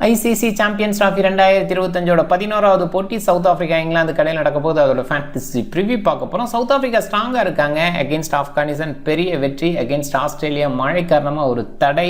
ICC champions trophy 2025 11வது போட்டி south Africa England கடையில் நடக்க போது அதோட ஃபேண்டசி ப்ரிவியூ பார்க்க போகிறோம். சவுத் ஆப்பிரிக்கா ஸ்ட்ராங்காக இருக்காங்க. அகெயின்ஸ்ட் ஆப்கானிஸ்தான் பெரிய வெற்றி, அகெயின்ஸ்ட் ஆஸ்திரேலியா மழை காரணமாக ஒரு தடை.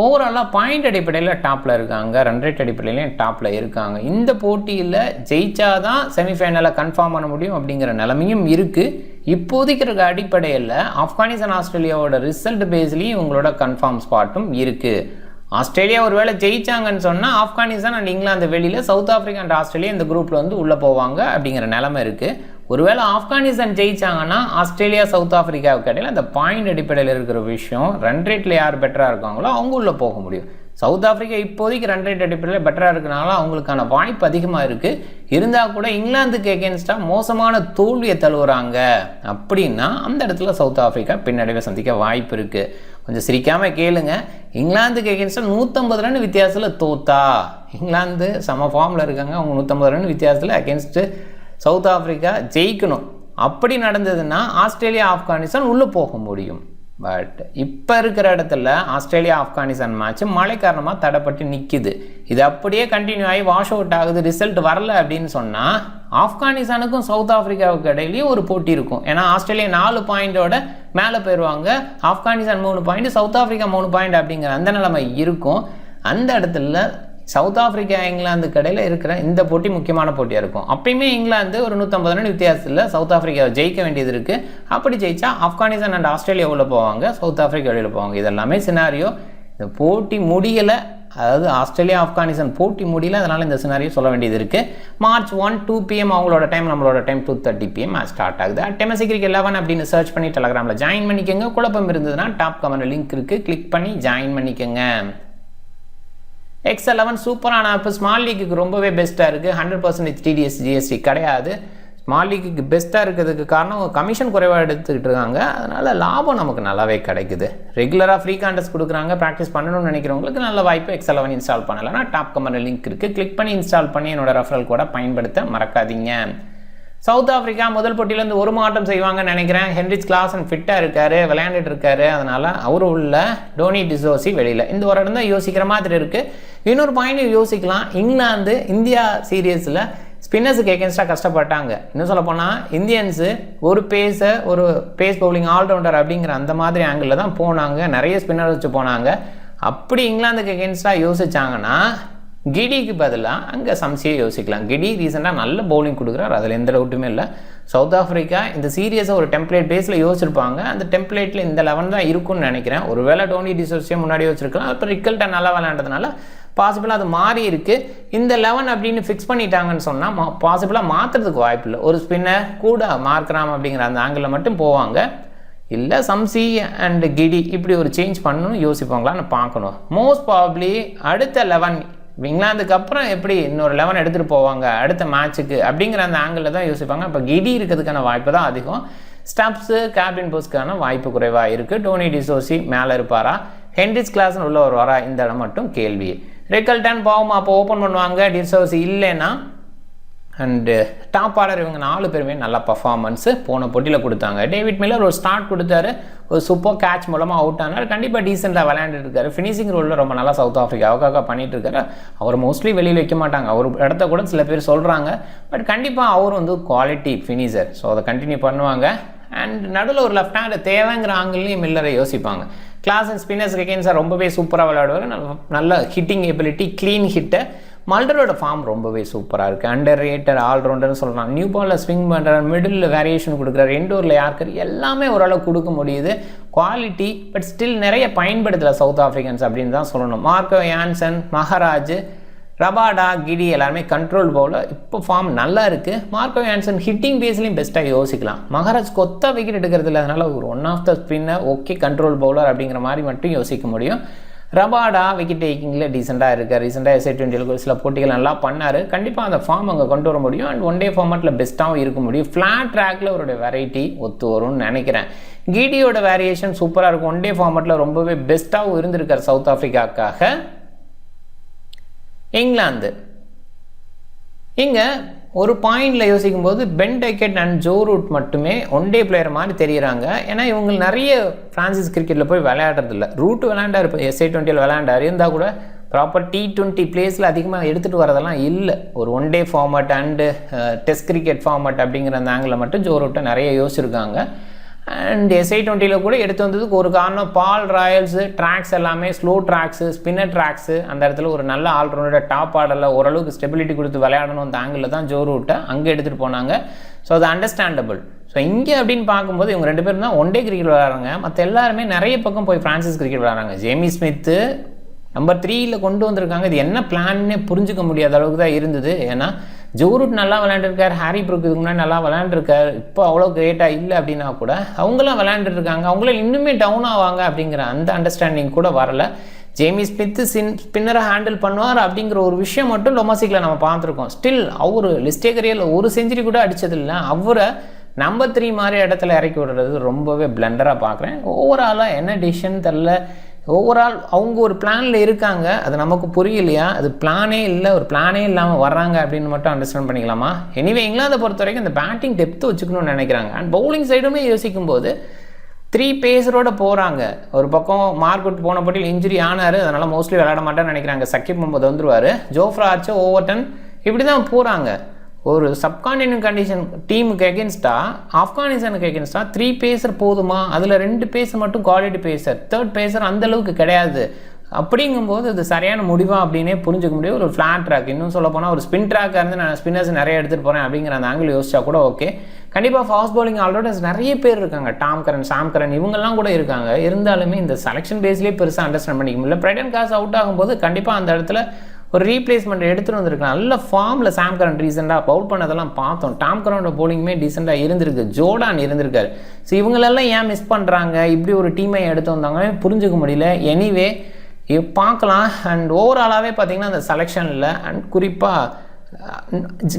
ஓவராலாக பாயிண்ட் அடிப்படையில் டாப்பில் இருக்காங்க, ரன் ரேட் அடிப்படையிலையும் டாப்பில் இருக்காங்க. இந்த போட்டியில் ஜெயிச்சாதான் செமிஃபைனலில் கன்ஃபார்ம் பண்ண முடியும் அப்படிங்கிற நிலைமையும் இருக்குது. இப்போதைக்கு இருக்க அடிப்படையில் ஆப்கானிஸ்தான் ஆஸ்திரேலியாவோட ரிசல்ட் பேஸ்லேயும் உங்களோட கன்ஃபார்ம் ஸ்பாட்டும் இருக்குது. ஆஸ்திரேலியா ஒரு வேளை ஜெயிச்சாங்கன்னு சொன்னால் ஆப்கானிஸ்தான் அண்ட் இங்கிலாந்து வெளியில் சவுத் ஆப்பிரிக்கா அண்ட் ஆஸ்திரேலியா இந்த குரூப்பில் வந்து உள்ளே போவாங்க அப்படிங்கிற நிலைமை இருக்குது. ஒருவேளை ஆப்கானிஸ்தான் ஜெயிச்சாங்கன்னா ஆஸ்திரேலியா சவுத் ஆப்பிரிக்காவுக்கு இடையில் அந்த பாயிண்ட் அடிப்படையில் இருக்கிற விஷயம், ரன் ரேட்டில் யார் பெட்டராக இருக்காங்களோ அவங்க உள்ளே போக முடியும். சவுத் ஆப்பிரிக்கா இப்போதைக்கு ரன் ரேட் அடிப்படையில் பெட்டராக இருக்கனால அவங்களுக்கான வாய்ப்பு அதிகமாக இருக்குது. இருந்தால் கூட இங்கிலாந்துக்கு எகென்ஸ்டாக மோசமான தோல்வியை தழுவுறாங்க அப்படின்னா அந்த இடத்துல சவுத் ஆப்பிரிக்கா பின்னடைவை சந்திக்க வாய்ப்பு இருக்குது. கொஞ்சம் சிரிக்காமல் கேளுங்க, இங்கிலாந்துக்கு எகென்ஸ்டாக 150 ரன் வித்தியாசத்தில் தோத்தா, இங்கிலாந்து சம ஃபார்மில் இருக்காங்க, அவங்க 150 ரன் வித்தியாசத்தில் அகென்ஸ்ட்டு சவுத் ஆப்பிரிக்கா ஜெயிக்கணும். அப்படி நடந்ததுன்னா ஆஸ்திரேலியா ஆப்கானிஸ்தான் உள்ளே போக முடியும். பட் இப்போ இருக்கிற இடத்துல ஆஸ்திரேலியா ஆப்கானிஸ்தான் மேட்ச் மழை காரணமாக தடைப்பட்டு நிற்கிது. இது அப்படியே கண்டினியூ ஆகி வாஷ் அவுட் ஆகுது, ரிசல்ட் வரல அப்படின்னு சொன்னால் ஆப்கானிஸ்தானுக்கும் சவுத் ஆப்பிரிக்காவுக்கு இடையிலையும் ஒரு போட்டி இருக்கும். ஏன்னா ஆஸ்திரேலியா 4 பாயிண்டோட மேலே போயிடுவாங்க, Afghanistan 3 point, south Africa 3 point அப்படிங்கிற அந்த நிலைமை இருக்கும். அந்த இடத்துல சவுத் ஆப்பிரிக்கா இங்கிலாந்து கடையில் இருக்கிற இந்த போட்டி முக்கியமான போட்டியாக இருக்கும். அப்பயுமே இங்கிலாந்து ஒரு 150 ரன் வித்தியாசத்தில் சவுத் ஆப்பிரிக்காவை ஜெயிக்க வேண்டியது இருக்குது. அப்படி ஜெயிச்சா ஆப்கானிஸ்தான் அண்ட் ஆஸ்திரேலியா உள்ள போவாங்க, சவுத் ஆப்பிரிக்கா வெளியில் போவாங்க. இதெல்லாமே சினாரியோ. இந்த போட்டி முடியலை, அதாவது ஆஸ்திரேலியா ஆப்கானிஸ்தான் போட்டி முடியல, அதனால் இந்த சினாரியோ சொல்ல வேண்டியது இருக்குது. March 1 2 PM அவங்களோட டைம், நம்மளோட டைம் 2:30 PM மேட்ச் ஸ்டார்ட் ஆகுது. MSC Cricket 11 அப்படின்னு சர்ச் பண்ணி டெலகிராமில் ஜாயின் பண்ணிக்கோங்க. குழப்பம் இருந்ததுன்னா டாப் கமெண்ட் லிங்க் இருக்குது, கிளிக் பண்ணி ஜாயின் பண்ணிக்கோங்க. X11 சூப்பரான ஆப், ஸ்மால் லீக்குக்கு ரொம்பவே பெஸ்ட்டாக இருக்குது. 100% TDS GST கிடையாது. ஸ்மால் லீக்குக்கு பெஸ்ட்டாக இருக்கிறதுக்கு காரணம் கமிஷன் குறைவாக எடுத்துக்கிட்டு இருக்காங்க, அதனால் லாபம் நமக்கு நல்லாவே கிடைக்குது. ரெகுலராக ஃப்ரீ கான்டெஸ்ட் கொடுக்குறாங்க. ப்ராக்டிஸ் பண்ணணும்னு நினைக்கிறவங்களுக்கு நல்ல வாய்ப்பு. X11 இன்ஸ்டால் பண்ணலைன்னா டாப் கமெண்ட் லிங்க் இருக்குது, கிளிக் பண்ணி இன்ஸ்டால் பண்ணி என்னோட ரெஃபரல் கூட பயன்படுத்த மறக்காதீங்க. சவுத் ஆப்பிரிக்கா முதல் போட்டியிலேருந்து ஒரு மாற்றம் செய்வாங்கன்னு நினைக்கிறேன். ஹென்ரிச் கிளாசன் ஃபிட்டாக இருக்கார், விளையாண்டுட்டு இருக்காரு, அதனால் அவர் உள்ள டோனி டிசோசி வெளியில். இந்த ஒரு இடம் தான் யோசிக்கிற மாதிரி இருக்குது. இன்னொரு பாயிண்ட் யோசிக்கலாம், இங்கிலாந்து இந்தியா சீரியஸில் ஸ்பின்னர்ஸுக்கு எகென்ஸ்டாக கஷ்டப்பட்டாங்க. இன்னும் சொல்ல போனால் இந்தியன்ஸு ஒரு பேஸ் பவுலிங் ஆல்ரவுண்டர் அப்படிங்கிற அந்த மாதிரி ஆங்கிளில் தான் போனாங்க, நிறைய ஸ்பின்னர் வச்சு போனாங்க. அப்படி இங்கிலாந்துக்கு எகென்ஸ்டாக யோசிச்சாங்கன்னா கிடிக்கு பதிலாக அங்கே சம்சியை யோசிக்கலாம். கிடி ரீசெண்டாக நல்ல பவுலிங் கொடுக்குறாரு, அதில் எந்த டவுட்டுமே இல்லை. சவுத் ஆப்பிரிக்கா இந்த சீரியஸை ஒரு டெம்ப்ளேட் பேஸில் யோசிச்சிருப்பாங்க. அந்த டெம்ப்ளேட்டில் இந்த 11 தான் இருக்கும்னு நினைக்கிறேன். ஒருவேளை டோனி டிசோசியை முன்னாடி வச்சுருக்கலாம், அப்புறம் ரிக்கல்ட்டை நல்லா விளையாண்டதுனால பாசிபிளாக அது மாறி இருக்குது. இந்த 11 அப்படின்னு ஃபிக்ஸ் பண்ணிட்டாங்கன்னு சொன்னால் பாசிபிளாக மாற்றுறதுக்கு வாய்ப்பு இல்லை. ஒரு ஸ்பின்னர் கூட மார்க்ராம் அப்படிங்கிற அந்த ஆங்கிளில் மட்டும் போவாங்க. இல்லை சம்சி அண்ட் கிடி இப்படி ஒரு சேஞ்ச் பண்ணணும்னு யோசிப்பாங்களான்னு பார்க்கணும். மோஸ்ட் ப்ராபப்ளி அடுத்த 11 இங்கிலாந்துக்கு அப்புறம் எப்படி இன்னொரு 11 எடுத்துகிட்டு போவாங்க அடுத்த மேட்ச்சுக்கு அப்படிங்கிற அந்த ஆங்கிளில் தான் யோசிப்பாங்க. இப்போ கிடி இருக்கிறதுக்கான வாய்ப்பு தான் அதிகம். ஸ்டப்ஸு கேப்டன் போஸ்ட்கான வாய்ப்பு குறைவாக இருக்குது. டோனி டிசோசி மேலே இருப்பாரா, ஹென்ரிச் கிளாசன் உள்ள வருவாரா, இந்த இடம் மட்டும் கேள்வி. ரிக்கல்டன் பாவமா அப்போ ஓப்பன் பண்ணுவாங்க, டிசோசி இல்லைன்னா. அண்டு டாப் ஆர்டர் இவங்க 4 பேருமே நல்ல பர்ஃபார்மன்ஸு போன போட்டியில் கொடுத்தாங்க. டேவிட் மில்லர் ஒரு ஸ்டார்ட் கொடுத்தாரு, ஒரு சூப்பர் கேட்ச் மூலமாக அவுட் ஆனார். கண்டிப்பாக டீசெண்டாக விளையாண்டுட்டு இருக்காரு. ஃபினிஷிங் ரோலில் ரொம்ப நல்லா சவுத் ஆப்பிரிக்காவுக்காக பண்ணிட்டு இருக்காரு. அவர் மோஸ்ட்லி வெளியில் வைக்க மாட்டாங்க, அவர் இடத்த கூட சில பேர் சொல்கிறாங்க. பட் கண்டிப்பாக அவர் வந்து குவாலிட்டி ஃபினிஷர், ஸோ அதை கண்டினியூ பண்ணுவாங்க. அண்ட் நடுவில் ஒரு லெஃப்ட் ஹேண்ட் தேவைங்கிற ஆங்கிள்லையும் மில்லரை யோசிப்பாங்க. கிளாஸ் அண்ட் ஸ்பின்னர்ஸ் எகெயின்ஸ்டாக ரொம்பவே சூப்பராக விளையாடுவார். நல்ல ஹிட்டிங் எபிலிட்டி, க்ளீன் ஹிட்டை. மல்டரோட ஃபார்ம் ரொம்பவே சூப்பராக இருக்குது. அண்டர் ரேட்டர் ஆல்ரவுண்டர்னு சொல்கிறாங்க. நியூ பாலில் ஸ்விங் பண்ணுறாரு, மிடில் வேரியேஷன் கொடுக்குறாரு, இண்டோரில் யார்க்கர் எல்லாமே ஓரளவு கொடுக்க முடியுது. குவாலிட்டி, பட் ஸ்டில் நிறைய பயன்படுத்தலை சவுத் ஆஃப்ரிக்கன்ஸ் அப்படின்னு தான் சொல்லணும். மார்க்கோ யான்சன், மஹராஜ், ரபாடா, கிடி எல்லாருமே கண்ட்ரோல் பவுலர். இப்போ ஃபார்ம் நல்லா இருக்குது. மார்க்கோ யான்சன் ஹிட்டிங் பேஸ்லையும் பெஸ்ட்டாக யோசிக்கலாம். மஹராஜ் கொத்தா விக்கெட் எடுக்கிறது இல்லை, அதனால் ஒரு one of the spinner, okay control bowler அப்படிங்கிற மாதிரி மட்டும் யோசிக்க முடியும். ரபாடா விக்கெட் டேக்கிங்கில் டீசெண்டாக இருக்கார். ரீசெண்டாக SA20 சில போட்டிகள் நல்லா பண்ணார். கண்டிப்பாக அந்த ஃபார்ம் அங்கே கொண்டு வர முடியும். அண்ட் ஒன் டே ஃபார்மேட்டில் பெஸ்ட்டாகவும் இருக்க முடியும். ஃப்ளாட் ட்ராக்கில் அவருடைய வெரைட்டி ஒத்து வரும்னு நினைக்கிறேன். கிடியோட வேரியேஷன் சூப்பராக இருக்கும். ஒன் டே ஃபார்மேட்டில் ரொம்பவே பெஸ்ட்டாகவும் இருந்திருக்கார் சவுத் ஆஃப்ரிக்காவுக்காக. இங்கிலாந்து இங்கே ஒரு பாயிண்டில் யோசிக்கும் போது Ben Duckett and Joe Root மட்டுமே ஒன் டே பிளேயர் மாதிரி தெரியுறாங்க. ஏன்னா இவங்க நிறைய ஃப்ரான்சிஸ் கிரிக்கெட்டில் போய் விளையாடுறதில்ல. ரூட் விளையாண்டார், இப்போ SA20 விளையாண்டார், இருந்தால் கூட ப்ராப்பர் T20 பிளேஸில் அதிகமாக எடுத்துகிட்டு வரதெல்லாம் இல்லை. ஒரு one day format and test cricket format அப்படிங்கிற அந்த ஆங்கிளில் மட்டும் ஜோ ரூட்டை நிறைய யோசிச்சிருக்காங்க. அண்ட் SI20 கூட எடுத்து வந்ததுக்கு ஒரு காரணம் பால் ராயல்ஸு ட்ராக்ஸ் எல்லாமே ஸ்லோ ட்ராக்ஸு ஸ்பின்னர் ட்ராக்ஸு, அந்த இடத்துல ஒரு நல்ல ஆல்ரவுண்டர் டாப் ஆர்டரில் ஓரளவுக்கு ஸ்டெபிலிட்டி கொடுத்து விளையாடணும் அந்த ஆங்கிளில் தான் ஜோ ரூட்டை அங்கே எடுத்துகிட்டு போனாங்க. ஸோ அது அண்டர்ஸ்டாண்டபிள். ஸோ இங்கே அப்படின்னு பார்க்கும்போது இவங்க 2 பேரும் தான் ஒன் டே கிரிக்கெட் விளையாடுறாங்க. மற்ற எல்லாருமே நிறைய பக்கம் போய் ஃப்ரான்சிஸ் கிரிக்கெட் விளையாடுறாங்க. ஜேமி ஸ்மித்து நம்பர் 3 கொண்டு வந்திருக்காங்க. இது என்ன பிளான்னே புரிஞ்சுக்க முடியாத அளவுக்கு தான் இருந்தது. ஏன்னா ஜோ ரூட் நல்லா விளையாண்டுருக்கார், ஹாரி ப்ரூக் இதுக்கு முன்னாடி நல்லா விளையாண்டுருக்கார். இப்போ அவ்வளோ கிரேட்டாக இல்லை அப்படின்னா கூட அவங்களாம் விளையாண்டுருக்காங்க, அவங்களாம் இன்னுமே டவுன் ஆவாங்க அப்படிங்கிற அந்த அண்டர்ஸ்டாண்டிங் கூட வரல. ஜேமி ஸ்மித்து ஸ்பின்னரை ஹேண்டில் பண்ணுவார் அப்படிங்கிற ஒரு விஷயம் மட்டும் லொமாசிக்கில் நம்ம பார்த்துருக்கோம். ஸ்டில் அவர் லிஸ்டே கரியரில் ஒரு செஞ்சுரி கூட அடித்ததில்லை. அவரை நம்பர் 3 மாதிரி இடத்துல இறக்கி விடுறது ரொம்பவே பிளண்டராக பார்க்குறேன். ஓவராலாக என்ன டிசிஷன் தெரில. ஓவரால் அவங்க ஒரு பிளானில் இருக்காங்க, அது நமக்கு புரியலையா, அது பிளானே இல்லை, ஒரு பிளானே இல்லாமல் வர்றாங்க அப்படின்னு மட்டும் அண்டர்ஸ்டாண்ட் பண்ணிக்கலாமா? எனிவே இங்கிலாந்தை பொறுத்த வரைக்கும் இந்த பேட்டிங் டெப்த்து வச்சுக்கணும்னு நினைக்கிறாங்க. அண்ட் பவுலிங் சைடுமே யோசிக்கும் போது 3 பேஸரோட போகிறாங்க. ஒரு பக்கம் மார்க்வுட் போன போட்டியில் இன்ஜுரி ஆனார், அதனால் மோஸ்ட்லி விளையாட மாட்டேன்னு நினைக்கிறாங்க. சக்கிப் முகமது வந்துருவார், ஜோஃப்ரா ஆர்ச்சர், ஓவர்டன், இப்படி தான் போகிறாங்க. ஒரு சப்கான்டினென்ட் கண்டிஷன் டீமுக்கு எகென்ஸ்டாக ஆப்கானிஸ்தானுக்கு எகென்ஸ்டாக 3 பேசர் போதுமா? அதில் 2 பேசர் மட்டும் குவாலிட்டி பேசர், 3rd பேசர் அந்தளவுக்கு கிடையாது. அப்படிங்கும்போது அது சரியான முடிவா அப்படின்னே புரிஞ்சுக்க முடியும். ஒரு ஃப்ளாட் ட்ராக், இன்னும் சொல்ல போனால் ஒரு ஸ்பின் ட்ராக்காக இருந்து நான் ஸ்பின்னர்ஸ் நிறைய எடுத்துகிட்டு போகிறேன் அப்படிங்கிற அந்த ஆங்கிள் யோசிச்சா கூட ஓகே. கண்டிப்பாக ஃபாஸ்ட் பவுலிங் ஆல்ரவுண்டர்ஸ் நிறைய பேர் இருக்காங்க. டாம் கரன், சாம் கரன் இவங்கெல்லாம் கூட இருக்காங்க. இருந்தாலுமே இந்த செலெக்ஷன் பேஸ்லேயே பெருசாக அண்டர்ஸ்டாண்ட் பண்ணிக்க முடியல. பிரைடன் காஸ் அவுட் ஆகும்போது கண்டிப்பாக அந்த இடத்துல ஒரு ரீப்ளேஸ்மெண்ட் எடுத்துகிட்டு வந்திருக்கலாம். நல்ல ஃபார்மில் சாம் கரன் ரீசெண்டாக பவுல் பண்ணதெல்லாம் பார்த்தோம். டாம் கரனோட பவுலிங்குமே டீசெண்டாக இருந்திருக்கு, ஜோர்டான் இருந்திருக்காரு. ஸோ இவங்களெல்லாம் ஏன் மிஸ் பண்ணுறாங்க, இப்படி ஒரு டீமை எடுத்து வந்தாங்க புரிஞ்சுக்க முடியல. எனிவே பார்க்கலாம். அண்ட் ஓவராலாகவே பார்த்தீங்கன்னா அந்த செலெக்ஷனில் அண்ட் குறிப்பாக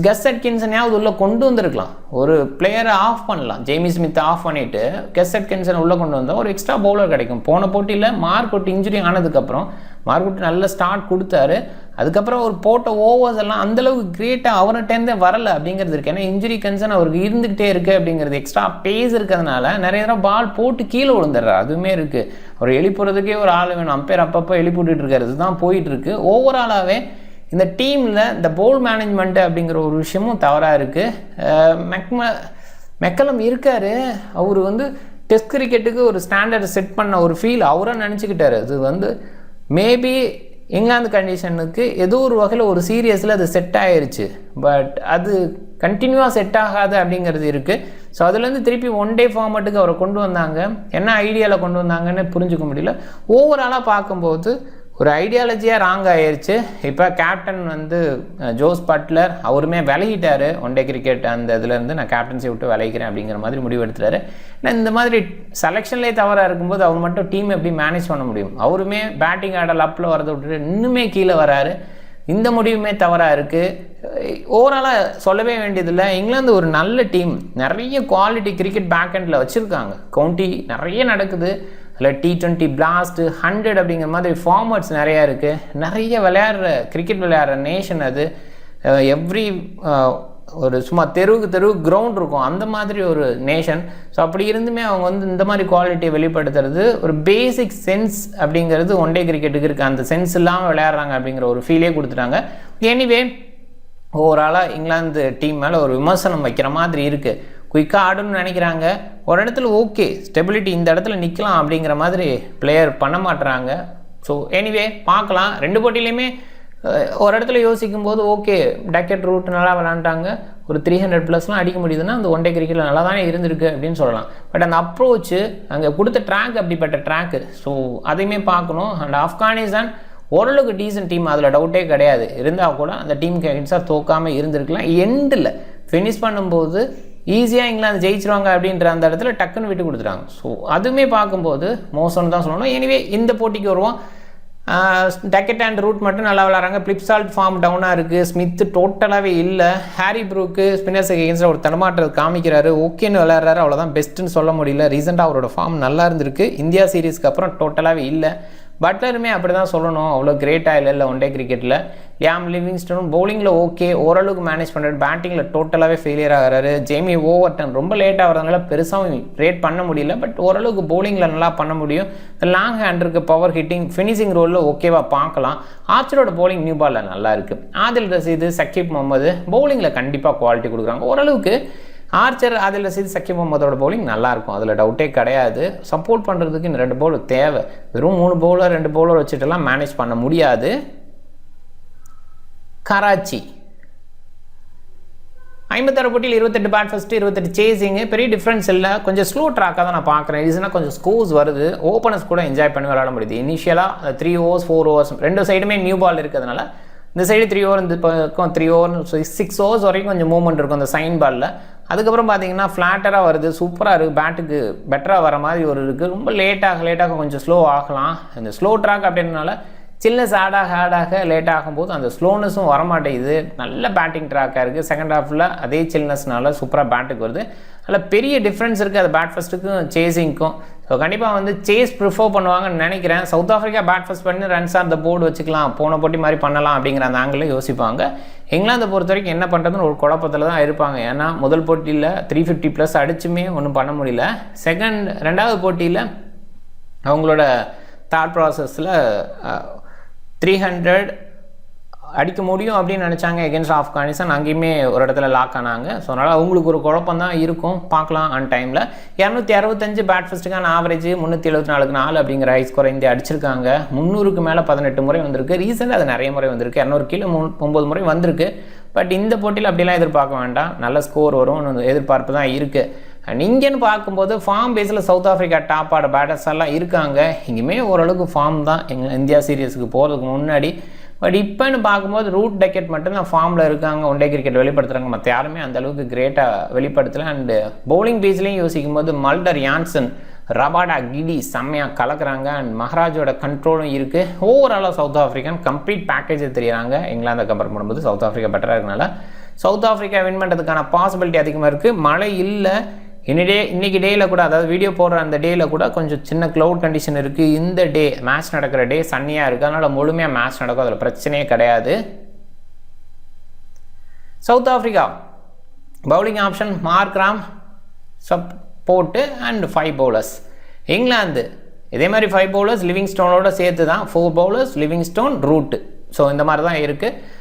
கஸ் அட்கின்சனையாவது உள்ளே கொண்டு வந்திருக்கலாம். ஒரு பிளேயரை ஆஃப் பண்ணலாம், ஜேமி ஸ்மித்தை ஆஃப் பண்ணிவிட்டு கஸ் அட்கின்சனை உள்ளே கொண்டு வந்தால் ஒரு எக்ஸ்ட்ரா பவுலர் கிடைக்கும். போன போட்டியில் மார்க்வுட் இன்ஜுரி ஆனதுக்கப்புறம் மார்க்வுட் நல்ல ஸ்டார்ட் கொடுத்தாரு. அதுக்கப்புறம் ஒரு போட்ட ஓவர்ஸ் எல்லாம் அந்தளவுக்கு கிரேட்டாக அவர்கிட்டேருந்தே வரலை அப்படிங்கிறது இருக்குது. ஏன்னா இன்ஜுரி கன்சர்ன் அவருக்கு இருந்துக்கிட்டே இருக்குது அப்படிங்கிறது, எக்ஸ்ட்ரா பேஸ் இருக்கிறதுனால நிறைய தடவை பால் போட்டு கீழே விழுந்துடுறாரு. அதுவுமே இருக்குது. அவர் எழுப்புறதுக்கே ஒரு ஆள் வேணும், அம்பையர் அப்பப்போ எழுப்பி விட்டுட்டு இருக்காரு. இதுதான் போயிட்டுருக்கு. ஓவராலாகவே இந்த டீமில் இந்த போல் மேனேஜ்மெண்ட்டு அப்படிங்கிற ஒரு விஷயமும் தவறாக இருக்குது. மெக்கலம் இருக்கார், அவர் டெஸ்ட் கிரிக்கெட்டுக்கு ஒரு ஸ்டாண்டர்ட் செட் பண்ண ஒரு ஃபீல் அவராக நினச்சிக்கிட்டாரு. அது மேபி இங்கிலாந்து கண்டிஷனுக்கு ஏதோ ஒரு வகையில் ஒரு சீரியஸில் அது செட் ஆகிருச்சு. பட் அது கண்டினியூவாக செட் ஆகாது அப்படிங்கிறது இருக்குது. ஸோ அதுலேருந்து திருப்பி ஒன் டே ஃபார்மேட்டுக்கு அவரை கொண்டு வந்தாங்க. என்ன ஐடியாவில் கொண்டு வந்தாங்கன்னு புரிஞ்சுக்க முடியல. ஓவராலாக பார்க்கும்போது ஒரு ஐடியாலஜியாக ராங் ஆயிடுச்சு. இப்போ கேப்டன் ஜோஸ் பட்லர் அவருமே விலகிட்டார். ஒன் டே கிரிக்கெட் அந்த இதுலேருந்து நான் கேப்டன்சி விட்டு விளைக்கிறேன் அப்படிங்கிற மாதிரி முடிவு எடுத்துட்டாரு. ஏன்னா இந்த மாதிரி செலெக்ஷன்லேயே தவறாக இருக்கும்போது அவர் மட்டும் டீம் எப்படி மேனேஜ் பண்ண முடியும்? அவருமே பேட்டிங் ஆடல் அப்பில் வரதை விட்டுட்டு இன்னுமே கீழே வராரு. இந்த முடிவுமே தவறாக இருக்குது. ஓவராலாக சொல்லவே வேண்டியதில்லை. இங்கிலாந்து ஒரு நல்ல டீம், நிறைய குவாலிட்டி கிரிக்கெட் பேக் எண்டில் வச்சுருக்காங்க. கவுண்டி நிறைய நடக்குது. அதில் T20 பிளாஸ்ட் 100 அப்படிங்கிற மாதிரி ஃபார்மேட்ஸ் நிறையா இருக்குது. நிறைய கிரிக்கெட் விளையாடுற நேஷன் அது. எவ்ரி ஒரு சும்மா தெருவுக்கு கிரவுண்ட் இருக்கும், அந்த மாதிரி ஒரு நேஷன். ஸோ அப்படி இருந்துமே அவங்க இந்த மாதிரி குவாலிட்டியை வெளிப்படுத்துறது ஒரு பேசிக் சென்ஸ் அப்படிங்கிறது ஒன் டே கிரிக்கெட்டுக்கு இருக்குது. அந்த சென்ஸ் இல்லாமல் விளையாடுறாங்க அப்படிங்கிற ஒரு ஃபீலே கொடுத்துட்டாங்க. எனிவே ஓவராலாக இங்கிலாந்து டீம் மேலே ஒரு விமர்சனம் வைக்கிற மாதிரி இருக்குது. குயிக்காக ஆடணும்னு நினைக்கிறாங்க, ஒரு இடத்துல ஓகே ஸ்டெபிலிட்டி இந்த இடத்துல நிற்கலாம் அப்படிங்கிற மாதிரி பிளேயர் பண்ண மாட்டுறாங்க. ஸோ எனிவே பார்க்கலாம். 2 போட்டிலையுமே ஒரு இடத்துல யோசிக்கும் போது ஓகே டக்கெட் ரூட் நல்லா விளாண்டாங்க, ஒரு 300+ அடிக்க முடியுதுன்னா அந்த ஒன் டே கிரிக்கெட்டில் நல்லா தானே இருந்திருக்கு அப்படின்னு சொல்லலாம். பட் அந்த அப்ரோச்சு அங்கே கொடுத்த ட்ராக் அப்படிப்பட்ட ட்ராக்கு, ஸோ அதையுமே பார்க்கணும். அண்ட் ஆப்கானிஸ்தான் ஓரளவுக்கு டீசன்ட் டீம், அதில் டவுட்டே கிடையாது. இருந்தால் கூட அந்த டீமுக்கு எகென்ஸ்டாக தோக்காமல் இருந்திருக்கலாம். எண்டில் ஃபினிஷ் பண்ணும்போது ஈஸியாக இங்கிலாந்து ஜெயிச்சிருவாங்க அப்படின்ற அந்த இடத்துல டக்குன்னு விட்டு கொடுத்துட்டாங்க. ஸோ அதுவுமே பார்க்கும்போது மோசம்னு தான் சொல்லணும். எனிவே இந்த போட்டிக்கு வருவோம். டக்கெட் அண்ட் ரூட் மட்டும் நல்லா விளாட்றாங்க. பிளிப்சால்ட் ஃபார்ம் டவுனாக இருக்குது. ஸ்மித்து டோட்டலாகவே இல்லை. ஹாரி ப்ரூக்கு ஸ்பின்னர்ஸுக்கு எகென்ஸ்டாக ஒரு தடமாற்றத்தை காமிக்கிறாரு. ஓகேன்னு விளையாடுறாரு, அவ்வளோதான் பெஸ்ட்டுன்னு சொல்ல முடியல. ரீசெண்டாக அவரோட ஃபார்ம் நல்லா இருந்திருக்கு. இந்தியா சீரீஸ்க்கு அப்புறம் டோட்டலாகவே இல்லை. பட்லருமே அப்படி தான் சொல்லணும், அவ்வளோ கிரேட்டாக இல்லை ஒன் டே கிரிக்கெட்டில். லியாம் லிவிங்ஸ்டனும் பவுலிங்கில் ஓகே ஓரளவுக்கு மேனேஜ் பண்ணுறாரு, பேட்டிங்கில் டோட்டலாகவே ஃபெயிலியர் ஆகிறாரு. ஜேமி ஓவர்டன் ரொம்ப லேட்டாக வரதுனால பெருசாகவும் ரேட் பண்ண முடியல, பட் ஓரளவுக்கு பவுலிங்கில் நல்லா பண்ண முடியும். லாங் ஹேண்ட் இருக்குது, பவர் ஹிட்டிங், ஃபினிஷிங் ரோலில் ஓகேவா பார்க்கலாம். ஆர்ச்சரோட பவுலிங் நியூ பாலில் நல்லா இருக்குது. ஆதில் ரசீது, சக்கீப் முகமது பவுலிங்கில் கண்டிப்பாக குவாலிட்டி கொடுக்குறாங்க. ஓரளவுக்கு ஆர்ச்சர், ஆதில் ரசீது, சக்கீப் முகமதோட பவுலிங் நல்லாயிருக்கும், அதில் டவுட்டே கிடையாது. சப்போர்ட் பண்ணுறதுக்கு இந்த 2 பவுலர் தேவை. வெறும் 3 பவுலர் 2 பவுலர் வச்சுட்டுலாம் மேனேஜ் பண்ண முடியாது. கராச்சி 56 போட்டியில் 28 பேட் ஃபர்ஸ்ட், 28 சேசிங்கு, பெரிய டிஃப்ரென்ஸ் இல்லை. கொஞ்சம் ஸ்லோ ட்ராக்காக தான் நான் பார்க்குறேன். இதுனா கொஞ்சம் ஸ்கோர்ஸ் வருது, ஓப்பனர்ஸ் கூட என்ஜாய் பண்ணி விளையாட முடியுது. இனிஷியலாக 3 overs 4 overs 2 சைடுமே நியூ பால் இருக்கிறதுனால இந்த சைடு 3 over, இந்த பக்கம் 3 over 6 overs வரைக்கும் கொஞ்சம் மூவ்மெண்ட் இருக்கும் அந்த சைன் பாலில். அதுக்கப்புறம் பார்த்தீங்கன்னா ஃப்ளாட்டராக வருது, சூப்பராக இருக்குது, பேட்டுக்கு பெட்டராக வர மாதிரி ஒரு இருக்குது. ரொம்ப லேட்டாக கொஞ்சம் ஸ்லோ ஆகலாம். இந்த ஸ்லோ ட்ராக் அப்படின்றனால சில்னஸ் ஆடாக லேட் ஆகும்போது அந்த ஸ்லோனஸும் வரமாட்டேங்குது. நல்ல பேட்டிங் ட்ராக்காக இருக்குது. செகண்ட் ஹாஃபில் அதே சில்னஸ்னால சூப்பராக பேட்டுக்கு வருது. அதில் பெரிய டிஃப்ரென்ஸ் இருக்குது அது பேட் ஃபஸ்ட்டுக்கும் சேசிங்க்கும். ஸோ கண்டிப்பாக வந்து சேஸ் ப்ரிஃபர் பண்ணுவாங்கன்னு நினைக்கிறேன். சவுத் ஆஃப்ரிக்கா பேட் ஃபஸ்ட் பண்ணி ரன்ஸ் ஆன் த போர்டு வச்சுக்கலாம், போன போட்டி மாதிரி பண்ணலாம் அப்படிங்கிற அந்த ஆங்கிளில் யோசிப்பாங்க. இங்கிலாந்தை பொறுத்த வரைக்கும் என்ன பண்ணுறதுன்னு ஒரு குழப்பத்தில் தான் இருப்பாங்க. ஏன்னா முதல் போட்டியில் 350+ அடிச்சுமே ஒன்றும் பண்ண முடியல. ரெண்டாவது போட்டியில் அவங்களோட தாட் ப்ராசஸில் 300 அடிக்க முடியும் அப்படின்னு நினச்சாங்க எகென்ஸ்ட் ஆப்கானிஸ்தான். அங்கேயுமே ஒரு இடத்துல லாக் ஆனாங்க. ஸோ அதனால் அவங்களுக்கு ஒரு குழப்பம் தான் இருக்கும், பார்க்கலாம் ஆன் டைமில். 265 பேட் ஃபஸ்ட்டுக்கான ஆவரேஜ் 374 4 அப்படிங்கிற ஹை ஸ்கோரை இந்தியா அடிச்சிருக்காங்க. 300க்கு மேலே 18 முறை வந்திருக்கு. ரீசெண்டாக அது நிறைய முறை வந்திருக்கு, 200 கீழே 9 முறை வந்திருக்கு. பட் இந்த போட்டியில் அப்படிலாம் எதிர்பார்க்க வேண்டாம், நல்ல ஸ்கோர் வரும் எதிர்பார்ப்பு தான் இருக்குது. அண்ட் இங்கேன்னு பார்க்கும்போது ஃபார்ம் பேஸில் சவுத் ஆஃப்ரிக்கா டாப் ஆட பேட்டர்ஸ் எல்லாம் இருக்காங்க. இங்கேயுமே ஓரளவுக்கு ஃபார்ம் தான் இந்தியா சீரியஸுக்கு போகிறதுக்கு முன்னாடி. பட் இப்போன்னு பார்க்கும்போது ரூட் டெக்கெட் மட்டும்தான் ஃபார்மில் இருக்காங்க, ஒன் டே கிரிக்கெட் வெளிப்படுத்துகிறாங்க. மற்ற யாருமே அந்தளவுக்கு கிரேட்டாக வெளிப்படுத்தலை. அண்டு பவுலிங் பேஸ்லேயும் யோசிக்கும் போது மல்டர், யான்சன், ரபாடா, கிடி செம்மையாக கலக்குறாங்க. அண்ட் மஹராஜோட கண்ட்ரோலும் இருக்குது. ஓவராலாக சவுத் ஆஃப்ரிக்கன் கம்ப்ளீட் பேக்கேஜை தெரியுறாங்க. இங்கிலாந்தை கம்பேர் பண்ணும்போது சவுத் ஆஃப்ரிக்கா பெட்டராக இருக்கனால சவுத் ஆஃப்ரிக்கா வின் பண்ணுறதுக்கான பாசிபிலிட்டி அதிகமாக இருக்குது. மழை இல்லை இன்னைக்கு டேயில் கூட, அதாவது வீடியோ போடுற அந்த டேயில் கூட கொஞ்சம் சின்ன க்ளவுட் கண்டிஷன் இருக்குது. இந்த டே மேட்ச் நடக்கிற டே சன்னியாக இருக்குது, அதனால் முழுமையாக மேட்ச் நடக்கும், அதில் பிரச்சனையே கிடையாது. South Africa bowling option Markram, support and 5 bowlers. England இதே மாதிரி 5 bowlers லிவிங்ஸ்டோனோட சேர்த்து தான் 4 bowlers, லிவிங்ஸ்டோன், ரூட்டு. ஸோ இந்த மாதிரி தான் இருக்குது.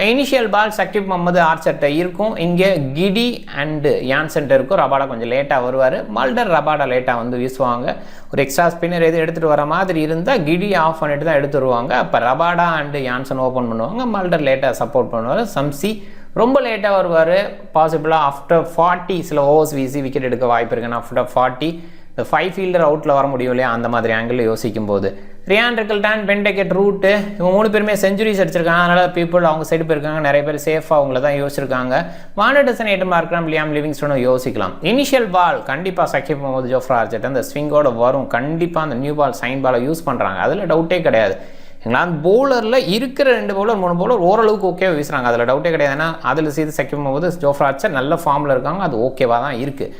இனிஷியல் பால் சக்கீப் முகமது, ஆர்ச்சர்ட்ட இருக்கும். இங்கே கிடி அண்டு யான்சன்ட்ட இருக்கும். ரபாடா கொஞ்சம் லேட்டாக வருவார். மல்டர், ரபாடா லேட்டாக வந்து வீசுவாங்க. ஒரு எக்ஸ்ட்ரா ஸ்பின்னர் எது எடுத்துகிட்டு வர மாதிரி இருந்தால் கிடி ஆஃப் பண்ணிட்டு தான் எடுத்து வருவாங்க. அப்போ ரபாடா அண்டு யான்சன் ஓப்பன் பண்ணுவாங்க. மல்டர் லேட்டாக சப்போர்ட் பண்ணுவார். சம்சி ரொம்ப லேட்டாக வருவார். பாசிபிளாக ஆஃப்டர் 40 சில ஓவர்ஸ் வீசி விக்கெட் எடுக்க வாய்ப்பு இருக்குன்னு ஆஃப்டர் 40 இந்த 5 ஃபீல்டர் அவுட்டில் வர முடியும் இல்லையா, அந்த மாதிரி ஆங்கிளில் யோசிக்கும் போது Ryan Rickelton, Ben Duckett, Root இவங்க 3 பேருமே செஞ்சுரிஸ் அடிச்சிருக்காங்க. அதனால் பீப்புள் அவங்க சைடு போயிருக்காங்க. நிறைய பேர் சேஃபாக அவங்கள தான் யோசிச்சிருக்காங்க. வாண்டர்சன், ஏடன் மார்க்ராம், லியாம் லிவிங்ஸ்டோனும் யோசிக்கலாம். இனிஷியல் பால் கண்டிப்பாக சக்கீப் முகமது, ஜோஃப்ரா ஆர்ச்சர் அந்த ஸ்விங்கோட வரும். கண்டிப்பாக அந்த நியூ பால் சைன் பாலை யூஸ் பண்ணுறாங்க, அதில் டவுட்டே கிடையாது. இங்கிலாந்து பவுலரில் இருக்கிற 2 bowler 3 bowler ஓரளவுக்கு ஓகேவா வீசுகிறாங்க, அதில் டவுட்டே கிடையாது. ஏன்னா அதில் சேர்த்து சக்கீப் முகமது, ஜோஃப்ரா ஆர்ச்சர் நல்ல ஃபார்மில் இருக்காங்க, அது ஓகேவாக தான் இருக்குது.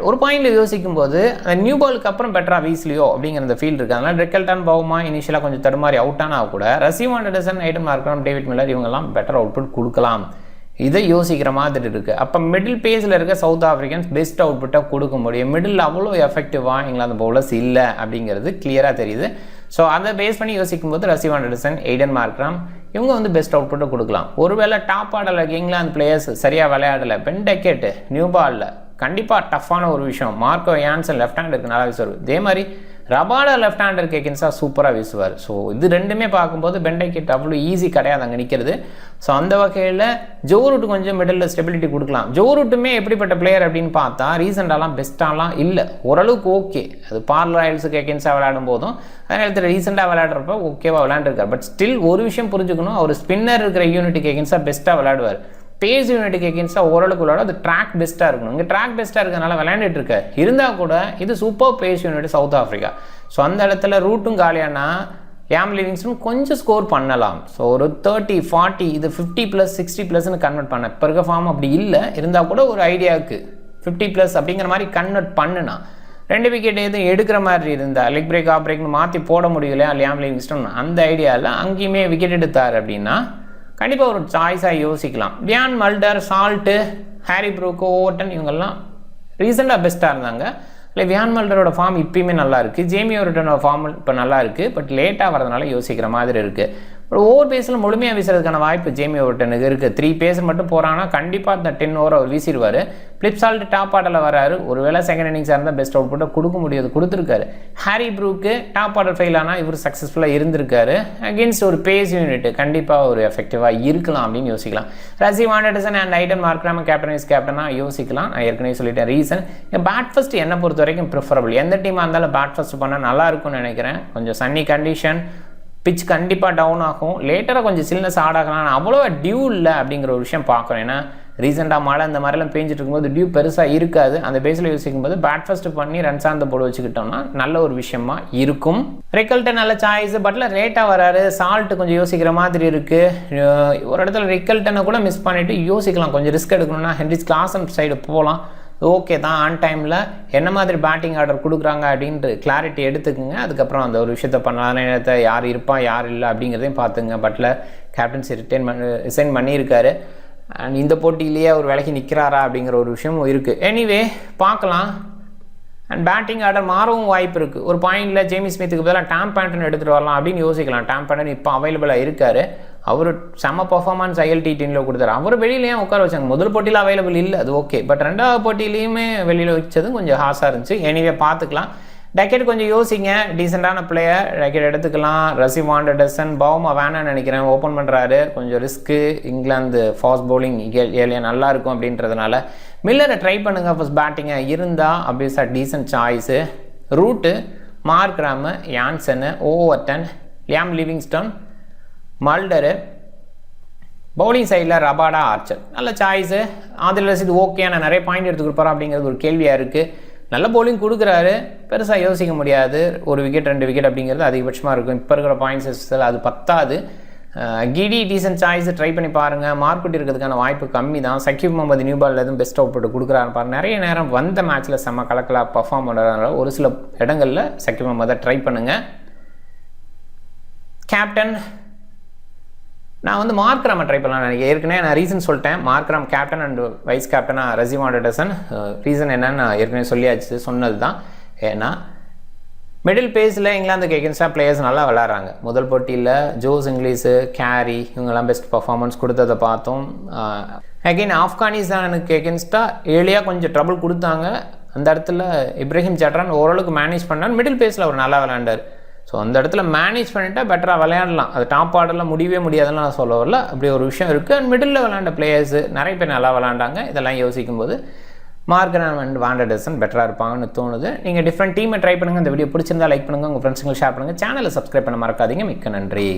ஒரு பாயிண்டில் யோசிக்கும் போது அந்த நியூ பாலுக்கு அப்புறம் பெட்டராக வீஸ்லியோ அப்படிங்கிற அந்த ஃபீல்டு இருக்குது. அதனால் ரிக்கல்டன், பவுமா இனிஷியலாக கொஞ்சம் தடுமாறி அவுட் ஆனால் கூட ரசீவ் ஆண்டர்சன், ஏடன் மார்க்ராம், டேவிட் மில்லர் இவங்கெல்லாம் பெட்டர் அவுட்புட் கொடுக்கலாம். இதை யோசிக்கிற மாதிரி இருக்குது. அப்போ மிடில் பேஸில் இருக்க சவுத் ஆஃப்ரிக்கன்ஸ் பெஸ்ட் அவுட்புட்டாக கொடுக்க முடியும். மிடில் அவ்வளோ எஃபெக்டிவாக இங்கிலாந்து பவுலர்ஸ் இல்லை அப்படிங்கிறது கிளியராக தெரியுது. ஸோ அதை பேஸ் பண்ணி யோசிக்கும் போது ரசீவ் ஆண்டர்சன், ஏடன் மார்க்ராம் இவங்க வந்து பெஸ்ட் அவுட்புட்டை கொடுக்கலாம். ஒருவேளை டாப் ஆடலை இங்கிலாந்து பிளேயர்ஸ் சரியாக விளையாடலை, பென் டெக்கெட் நியூ பாலில் கண்டிப்பாக டஃப்பான ஒரு விஷயம். மார்க்கோ யான்சன் லெஃப்ட் ஹேண்டருக்கு நல்லா வீசுவார். இதே மாதிரி ரபாடா லெஃப்ட் ஹேண்டருக்கு எகென்ஸ்டாக சூப்பராக வீசுவார். ஸோ இது ரெண்டுமே பார்க்கும்போது பென் டெக்கெட் அவ்வளோ ஈஸி கிடையாது அங்கே நிற்கிறது. ஸோ அந்த வகையில் ஜோ ரூட் கொஞ்சம் மிடில் ஸ்டெபிலிட்டி கொடுக்கலாம். ஜோ ரூட்டுமே எப்படிப்பட்ட பிளேயர் அப்படின்னு பார்த்தா ரீசெண்டாலாம் பெஸ்ட்டாலாம் இல்லை, ஓரளவுக்கு ஓகே. அது பார்ல் ராயல்ஸுக்கு எகென்ஸ்டாக விளையாடும் போதும் அதே நேரத்தில் ரீசெண்டாக விளையாடுறப்ப ஓகேவாக விளையாண்டுருக்கார். பட் ஸ்டில் ஒரு விஷயம் புரிஞ்சுக்கணும், அவர் ஸ்பின்னர் இருக்கிற யூனிட்டுக்கு எகென்ஸ்டாக பெஸ்ட்டாக விளையாடுவார். பேஸ் யூனிட்டுக்கு எகென்ஸ்டாக ஓரளவுக்கு விளையாடும். அது ட்ராக் பெஸ்ட்டாக இருக்கணும். இங்கே ட்ராக் பெஸ்ட்டாக இருக்கிறதுனால விளையாண்டுட்டு இருக்க இருந்தால் கூட இது super pace unit South Africa. So அந்த இடத்துல ரூட்டும் காலியானா லியாம் லிவிங்ஸ்டன் கொஞ்சம் ஸ்கோர் பண்ணலாம். ஸோ ஒரு 30, 40 இது 50+, 60+ன்னு கன்வெர்ட் பண்ண இப்போ இருக்க ஃபார்ம் அப்படி இல்லை. இருந்தால் கூட ஒரு ஐடியாவுக்கு 50+ அப்படிங்கிற மாதிரி கன்வெர்ட் பண்ணுனா 2 விக்கெட் எதுவும் எடுக்கிற மாதிரி இருந்தால் லெக் பிரேக் ஆஃப் பிரேக்னு மாற்றி போட முடியலையா லியாம் லிவிங்ஸ்டன், அந்த ஐடியாவில் அங்கேயுமே விக்கெட் எடுத்தார் அப்படின்னா கண்டிப்பாக ஒரு சாய்ஸாக யோசிக்கலாம். டியான் Mulder, Salt, Harry Brook, Overton இவங்கெல்லாம் ரீசெண்டாக பெஸ்ட்டாக இருந்தாங்க. இல்லை வியான் மல்டரோட ஃபார்ம் இப்பயுமே நல்லா இருக்குது. ஜேமி ஓவர்டனோட ஃபார்ம் இப்போ நல்லா இருக்குது. பட் லேட்டாக வரதுனால யோசிக்கிற மாதிரி இருக்குது. ஒரு ஓவர் பேஸில் முழுமையாக வீசுறதுக்கான வாய்ப்பு ஜேமி ஓவர்டனுக்கு இருக்குது. 3 பேஸ் மட்டும் போகிறாங்கன்னா கண்டிப்பாக அந்த 10 ஓவர் அவர் வீசிடுவார். ஃபிலிப் சால்ட் டாப் ஆர்டரில் வராரு. ஒரு வேளை செகண்ட் இன்னிங்ஸாக இருந்தால் பெஸ்ட் அவுட் புட்டை கொடுக்க முடியாது, கொடுத்துருக்காரு. Harry Brook top order fail ஆனால் இவர் சக்ஸஸ்ஃபுல்லாக இருந்திருக்காரு. அகென்ஸ்ட் ஒரு பேஸ் யூனிட் கண்டிப்பாக ஒரு எஃபெக்டிவாக இருக்கலாம் அப்படின்னு யோசிக்கலாம். ரசி வாண்டர்சன் அண்ட் ஐடன் மார்க்ராம் கேப்டனாக யோசிக்கலாம். நான் ஏற்கனவே சொல்லிட்டேன் ரீசன். பேட் ஃபர்ஸ்ட் என்னை பொறுத்த வரைக்கும் ப்ரிஃபரபிள். எந்த டீமாக இருந்தாலும் பேட் ஃபர்ஸ்ட் பண்ணால் நல்லா இருக்கும்னு நினைக்கிறேன். கொஞ்சம் சன்னி கண்டிஷன், பிச் கண்டிப்பாக டவுன் ஆகும். லேட்டராக கொஞ்சம் சில்னஸ் ஆடாகலாம். அவ்வளோ டியூ இல்லை அப்படிங்கிற ஒரு விஷயம் பார்க்குறேன். ஏன்னா ரீசெண்டாக மழை இந்த மாதிரிலாம் பேஞ்சிட்டு இருக்கும்போது டியூ பெருசாக இருக்காது. அந்த பேஸில் யோசிக்கும் போது பேட் ஃபர்ஸ்ட் பண்ணி ரன் சார்ந்த போட வச்சுக்கிட்டோம்னா நல்ல ஒரு விஷயமா இருக்கும். ரிக்கல்டன் நல்ல சாய்ஸ், பட்ல லேட்டாக வராரு. சால்ட் கொஞ்சம் யோசிக்கிற மாதிரி இருக்குது. ஒரு இடத்துல ரிக்கல்டனை கூட மிஸ் பண்ணிவிட்டு யோசிக்கலாம். கொஞ்சம் ரிஸ்க் எடுக்கணும்னா ஹென்ரிஸ் கிளாசன் சைடு போகலாம். ஓகே தான், ஆன் டைமில் என்ன மாதிரி பேட்டிங் ஆர்டர் கொடுக்குறாங்க அப்படின்ட்டு கிளாரிட்டி எடுத்துக்குங்க. அதுக்கப்புறம் அந்த ஒரு விஷயத்த பண்ணலாம். நேரத்தை யார் இருப்பா யார் இல்லை அப்படிங்கிறதையும் பார்த்துங்க. பட்டில் கேப்டன்சி ரிசைன் பண்ணியிருக்காரு. அண்ட் இந்த போட்டியிலேயே அவர் விலகி நிற்கிறாரா அப்படிங்கிற ஒரு விஷயம் இருக்குது. எனிவே பார்க்கலாம். அண்ட் பேட்டிங் ஆர்டர் மாறவும் வாய்ப்பு இருக்குது. ஒரு பாயிண்டில் ஜேமி ஸ்மித்துக்கு பதிலாக டாம் பேண்டன் எடுத்துகிட்டு வரலாம் அப்படின்னு யோசிக்கலாம். டாம் பேண்டன் இப்போ அவைலபிளாக இருக்கார். அவர் செம்ம பர்ஃபார்மன்ஸ் ILT டீமில் கொடுத்தாரு. அவர் வெளியிலேயே உட்கார வச்சாங்க. முதல் போட்டியில் அவைலபிள் இல்லை, அது ஓகே. பட் ரெண்டாவது போட்டியிலையுமே வெளியில் வச்சதும் கொஞ்சம் ஹாஸாக இருந்துச்சு. எனிவே பார்த்துக்கலாம். டக்கெட் கொஞ்சம் யோசிங்க. டீசெண்டான பிளேயர் டக்கெட் எடுத்துக்கலாம். ரசி வாண்டர்சன், பவுமா வேணான்னு நினைக்கிறேன். ஓப்பன் பண்ணுறாரு, கொஞ்சம் risk. England fast bowling area நல்லா இருக்கும் அப்படின்றதுனால மில்லரை ட்ரை பண்ணுங்க. ஃபர்ஸ்ட் பேட்டிங்கை இருந்தால் அப்படியே decent choice. Root, Markram, Jansen, Overton, Liam Livingstone, Mulder. Bowling சைடில் ரபாடா, ஆர்ச்சர் நல்ல சாய்ஸு. ஆதில் ரசீது ஓகே, நான் நிறைய பாயிண்ட் எடுத்து கொடுப்பாரா அப்படிங்கிறது ஒரு கேள்வியாக இருக்குது. நல்ல பவுலிங் கொடுக்குறாரு, பெருசாக யோசிக்க முடியாது. 1 விக்கெட் 2 விக்கெட் அப்படிங்கிறது அதிகபட்சமாக இருக்கும். இப்போ இருக்கிற பாயிண்ட்ஸ் அது பத்தாது. கிடி டீசன்ட் சாய்ஸ், ட்ரை பண்ணி பாருங்கள். மார்க்கெட் இருக்கிறதுக்கான வாய்ப்பு கம்மி தான். சக்கீப் முகமது நியூ பாலில் எதுவும் பெஸ்ட் அவுட் போட்டு கொடுக்குறாரு பாருங்க. நிறைய நேரம் வந்த மேட்ச்சில் செம்ம கலக்கலாக பர்ஃபார்ம் பண்ணுறதுனால ஒரு சில இடங்களில் சக்கீப் முகமதை ட்ரை பண்ணுங்கள். கேப்டன் நான் மார்க்ராமை ட்ரை பண்ணலாம் நினைக்கிறேன். ஏற்கனவே நான் ரீசன் சொல்லிட்டேன். மார்க்ராம் கேப்டன் அண்ட் வைஸ் கேப்டனாக ரசி வாண்டர்சன். ரீசன் என்னன்னு நான் ஏற்கனவே சொல்லியாச்சு, சொன்னது தான். ஏன்னா மிடில் பேஸில் இங்கிலாந்துக்கு எகென்ஸ்டாக பிளேயர்ஸ் நல்லா விளாட்றாங்க. முதல் போட்டியில் ஜோஸ் இங்கிலீஷு, கேரி இவங்கெல்லாம் பெஸ்ட் பர்ஃபார்மன்ஸ் கொடுத்ததை பார்த்தோம். அகெயின் ஆப்கானிஸ்தானுக்கு எகென்ஸ்டாக ஏர்லியாக கொஞ்சம் ட்ரபிள் கொடுத்தாங்க. அந்த இடத்துல இப்ராஹிம் சட்ரான் ஓரளவுக்கு மேனேஜ் பண்ணார். மிடில் பேஸில் அவர் நல்லா விளையாண்டார். ஸோ அந்த இடத்துல மேனேஜ் பண்ணிவிட்டா பெட்டராக விளையாடலாம். அது டாப் ஆர்டரில் முடியவே முடியாதுன்னு நான் சொல்ல வரல. அப்படி ஒரு விஷயம் இருக்குது. அண்ட் மிடில் விளையாண்ட பிளேயர்ஸு நிறைய பேர் நல்லா விளையாண்டாங்க. இதெல்லாம் யோசிக்கும் போது மார்க்ராம் அண்ட் வாண்டர்சன் பெட்டராக இருப்பாங்கன்னு தோணுது. நீங்கள் டிஃப்ரெண்ட் டீமை ட்ரை பண்ணுங்கள். இந்த வீடியோ பிடிச்சிருந்தா லைக் பண்ணுங்கள், உங்கள் ஃப்ரெண்ட்ஸுங்களுக்கு ஷேர் பண்ணுங்கள். சேனலை சப்ஸ்கிரைப் பண்ண மறக்காதீங்க. மிக்க நன்றி.